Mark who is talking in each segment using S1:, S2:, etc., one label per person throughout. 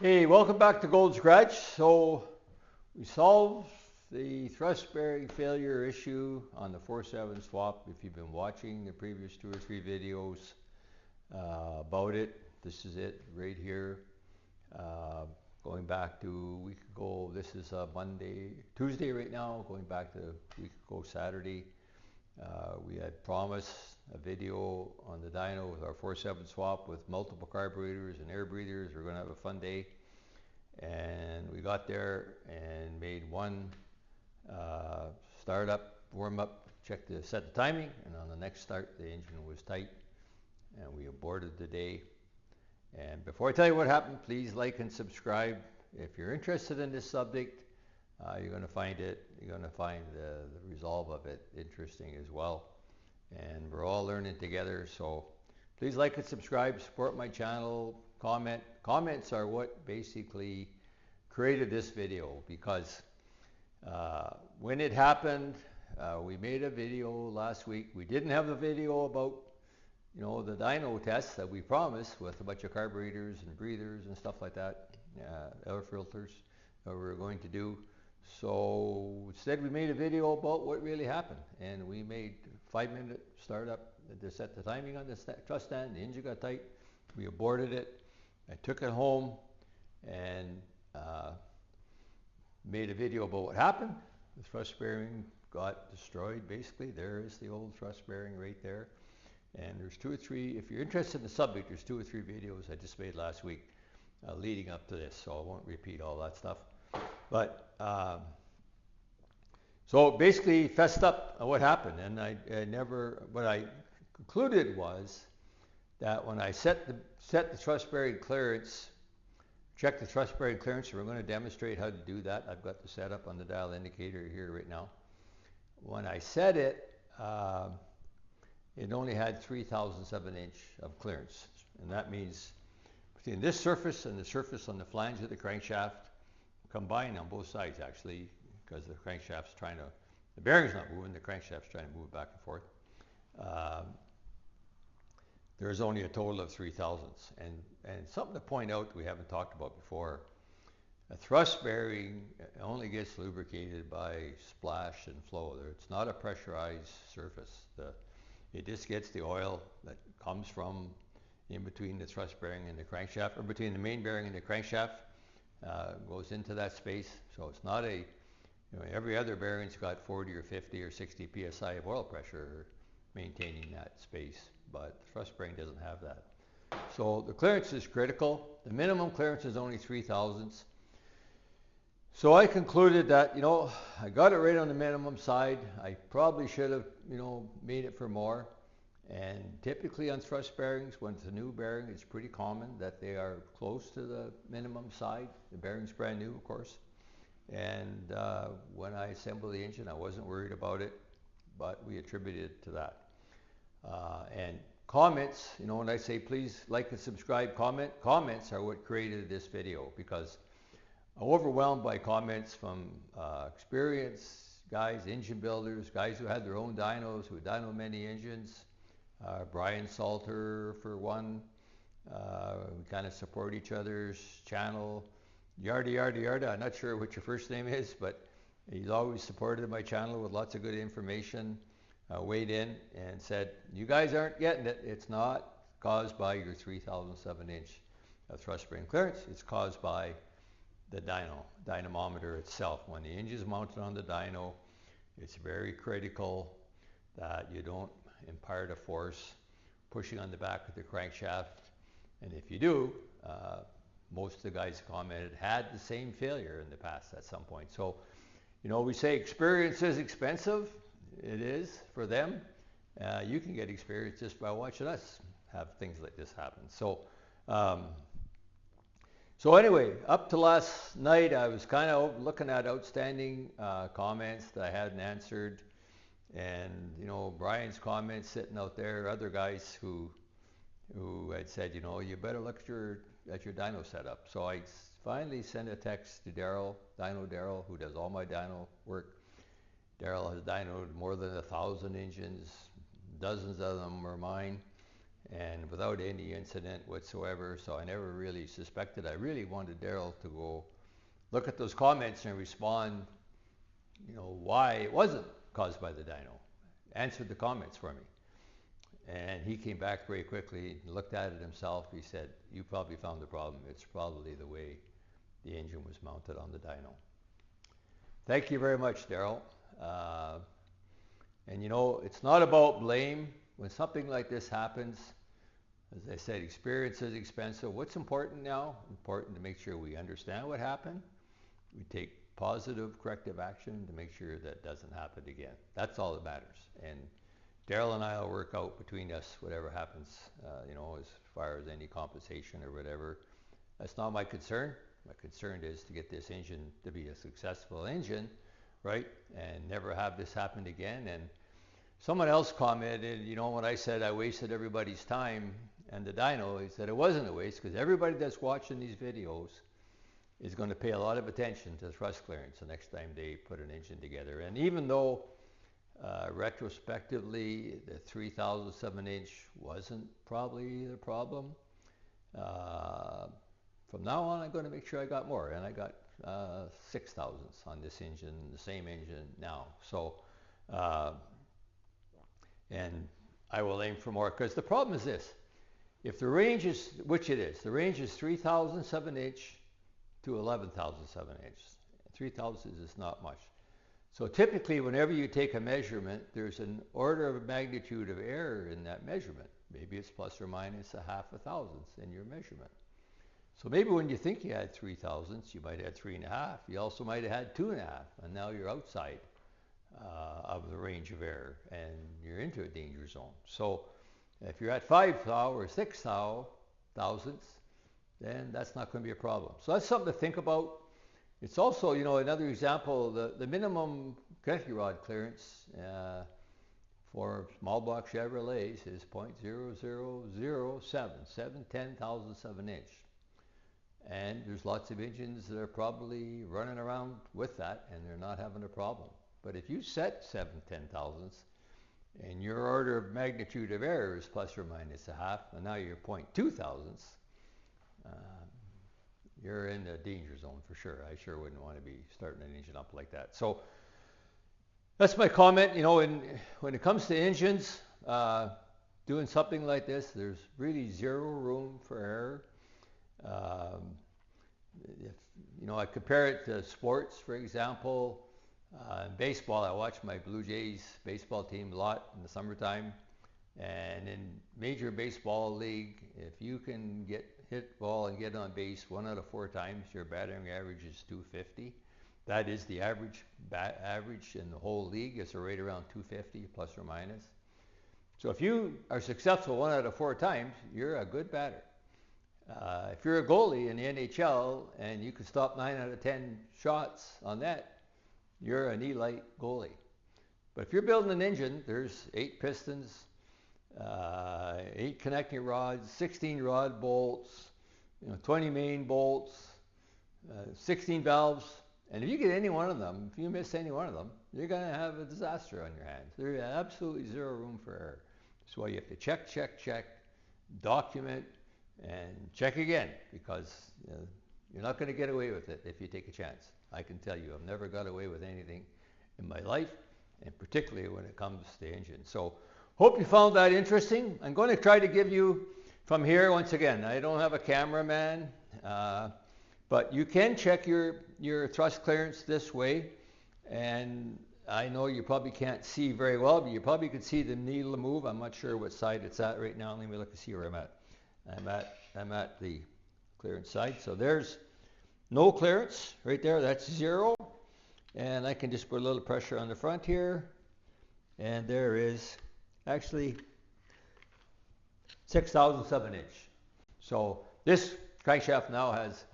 S1: Hey, welcome back to Gold Scratch. So we solved the thrust bearing failure issue on the 4.7 swap. If you've been watching the previous 2 or 3 videos about it, this is it right here. Uh, Going back to a week ago, this is Tuesday right now, going back to a week ago Saturday. We had promised a video on the dyno with our 4.7 swap with multiple carburetors and air breathers. We're going to have a fun day. And we got there and made one startup, warm up, set the timing, and on the next start the engine was tight and we aborted the day. And before I tell you what happened, please like and subscribe. If you're interested in this subject, you're going to find the resolve of it interesting as well. And we're all learning together, so please like and subscribe, support my channel, comment. Comments are what basically created this video, because when it happened, we made a video last week. We didn't have the video about the dyno tests that we promised with a bunch of carburetors and breathers and stuff like that, air filters that we were going to do. So instead we made a video about what really happened, and we made 5-minute startup to set the timing on the truss stand. The engine got tight. We aborted it. I took it home and made a video about what happened. The thrust bearing got destroyed basically. There is the old thrust bearing right there. And there's 2 or 3, if you're interested in the subject, there's 2 or 3 videos I just made last week leading up to this, so I won't repeat all that stuff. But so basically fessed up what happened, and what I concluded was that when I set the thrust bearing clearance, check the thrust bearing clearance, and we're going to demonstrate how to do that. I've got the setup on the dial indicator here right now. When I set it, it only had 3/1000 of an inch of clearance, and that means between this surface and the surface on the flange of the crankshaft, combined on both sides actually, because the bearing's not moving, the crankshaft's trying to move back and forth. There's only a total of 3/1000. And something to point out we haven't talked about before, a thrust bearing only gets lubricated by splash and flow. It's not a pressurized surface. It just gets the oil that comes from in between the thrust bearing and the crankshaft, or between the main bearing and the crankshaft, goes into that space. So it's not every other bearing's got 40 or 50 or 60 psi of oil pressure maintaining that space, but the thrust bearing doesn't have that. So the clearance is critical. The minimum clearance is only 3/1000. So I concluded that, I got it right on the minimum side. I probably should have, made it for more. And typically on thrust bearings, when it's a new bearing, it's pretty common that they are close to the minimum side. The bearing's brand new, of course. And when I assembled the engine, I wasn't worried about it, but we attributed it to that. And comments, when I say please like and subscribe, comments are what created this video, because I'm overwhelmed by comments from experienced guys, engine builders, guys who had their own dynos, who dyno many engines. Brian Salter, for one. We kind of support each other's channel. Yarda, yarda, yarda. I'm not sure what your first name is, but he's always supported my channel with lots of good information. Weighed in and said, you guys aren't getting it. It's not caused by your 3/1000 of an inch of thrust bearing clearance. It's caused by the dynamometer itself. When the engine is mounted on the dyno, it's very critical that you don't impart a force pushing on the back of the crankshaft. And if you do, most of the guys commented had the same failure in the past at some point. So, we say experience is expensive. It is for them. You can get experience just by watching us have things like this happen. So anyway, up to last night, I was kind of looking at outstanding comments that I hadn't answered. And, Brian's comments sitting out there, other guys who had said, you better look at your dyno setup. So I finally sent a text to Daryl, Dyno Daryl, who does all my dyno work. Daryl has dynoed more than 1,000 engines. Dozens of them are mine. and without any incident whatsoever. So I never really suspected. I really wanted Daryl to go look at those comments and respond, why it wasn't caused by the dyno. Answered the comments for me. And he came back very quickly, looked at it himself. He said, you probably found the problem. It's probably the way the engine was mounted on the dyno. Thank you very much, Daryl. And it's not about blame. When something like this happens, as I said, experience is expensive. What's important now? Important to make sure we understand what happened. We take positive corrective action to make sure that doesn't happen again. That's all that matters. And Daryl and I will work out between us whatever happens, as far as any compensation or whatever. That's not my concern. My concern is to get this engine to be a successful engine, right? And never have this happen again. And someone else commented, when I said I wasted everybody's time and the dyno, he said it wasn't a waste because everybody that's watching these videos is going to pay a lot of attention to thrust clearance the next time they put an engine together. And even though retrospectively the 3,000 7-inch wasn't probably the problem, from now on I'm going to make sure I got more, and I got 6,000s on this engine, the same engine now. So and I will aim for more, because the problem is this: if the range is, which it is, the range is 3,000 7-inch to 11,000 7-inch. 3,000 is not much. So typically, whenever you take a measurement, there's an order of magnitude of error in that measurement. Maybe it's plus or minus a half a thousandth in your measurement. So maybe when you think you had 3,000ths, you might have 3.5. You also might have had 2.5, and now you're outside of the range of error, and you're into a danger zone. So if you're at 5 thou or 6 thousandths, then that's not going to be a problem. So that's something to think about. It's also, another example, the minimum connecting rod clearance for small block Chevrolets is 0.0007, 7/10,000th of an inch. And there's lots of engines that are probably running around with that, and they're not having a problem. But if you set 7/10,000ths, and your order of magnitude of error is plus or minus a half, and now you're 0.2 thousandths, you're in the danger zone for sure. I sure wouldn't want to be starting an engine up like that. So that's my comment. When it comes to engines, doing something like this, there's really zero room for error. I compare it to sports, for example. In baseball, I watch my Blue Jays baseball team a lot in the summertime. And in Major Baseball League, if you can hit ball and get on base 1 out of 4 times, your batting average is 250. That is the average in the whole league. It's right around 250 plus or minus. So if you are successful 1 out of 4 times, you're a good batter. If you're a goalie in the NHL and you can stop 9 out of 10 shots on net, you're an elite goalie. But if you're building an engine, there's 8 pistons, 8 connecting rods, 16 rod bolts, 20 main bolts, 16 valves. And if you get any one of them, if you miss any one of them, you're going to have a disaster on your hands. There's absolutely zero room for error. That's why you have to check, document, and check again, because you're not going to get away with it if you take a chance. I can tell you, I've never got away with anything in my life, and particularly when it comes to engines. So hope you found that interesting. I'm going to try to give you from here, once again, I don't have a cameraman, but you can check your thrust clearance this way. And I know you probably can't see very well, but you probably could see the needle move. I'm not sure what side it's at right now. Let me look and see where I'm at. I'm at the clearance side. So there's no clearance right there. That's 0. And I can just put a little pressure on the front here. And there is actually 6,000 7-inch. So this crankshaft now has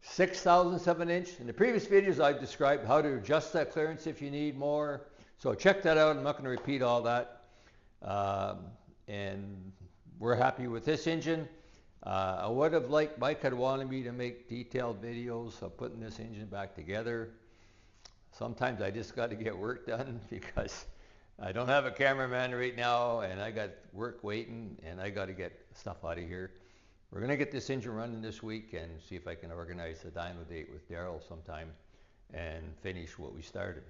S1: 6,000 7-inch. In the previous videos, I've described how to adjust that clearance if you need more. So check that out. I'm not going to repeat all that. And we're happy with this engine. I would have liked, Mike had wanted me to make detailed videos of putting this engine back together. Sometimes I just got to get work done because I don't have a cameraman right now, and I got work waiting, and I got to get stuff out of here. We're going to get this engine running this week and see if I can organize a dyno date with Daryl sometime and finish what we started.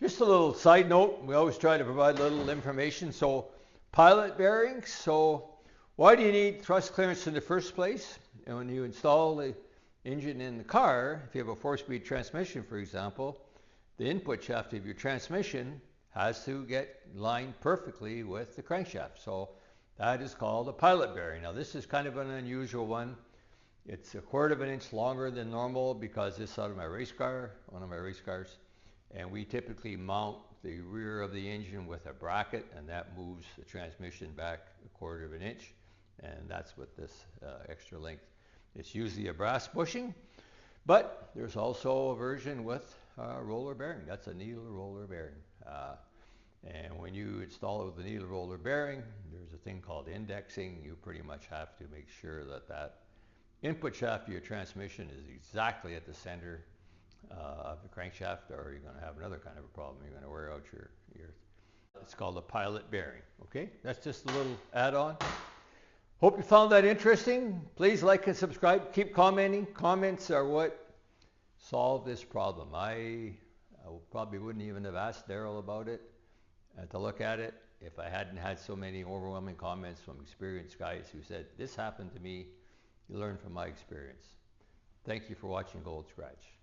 S1: Just a little side note, we always try to provide a little information. So pilot bearings, so why do you need thrust clearance in the first place? And when you install the engine in the car, if you have a 4-speed transmission, for example, the input shaft of your transmission has to get lined perfectly with the crankshaft. So that is called a pilot bearing. Now this is kind of an unusual one. It's 1/4 of an inch longer than normal because this is out of my race car, one of my race cars. And we typically mount the rear of the engine with a bracket, and that moves the transmission back 1/4 of an inch. And that's what this extra length. It's usually a brass bushing, but there's also a version with a roller bearing. That's a needle roller bearing. And when you install it with the needle roller bearing, there's a thing called indexing. You pretty much have to make sure that that input shaft of your transmission is exactly at the center of the crankshaft, or you're going to have another kind of a problem. You're going to wear out your it's called a pilot bearing. Okay, that's just a little add-on. Hope you found that interesting. Please like and subscribe. Keep commenting. Comments are what solve this problem. I probably wouldn't even have asked Daryl about it to look at it if I hadn't had so many overwhelming comments from experienced guys who said, this happened to me. You learn from my experience. Thank you for watching Gold Scratch.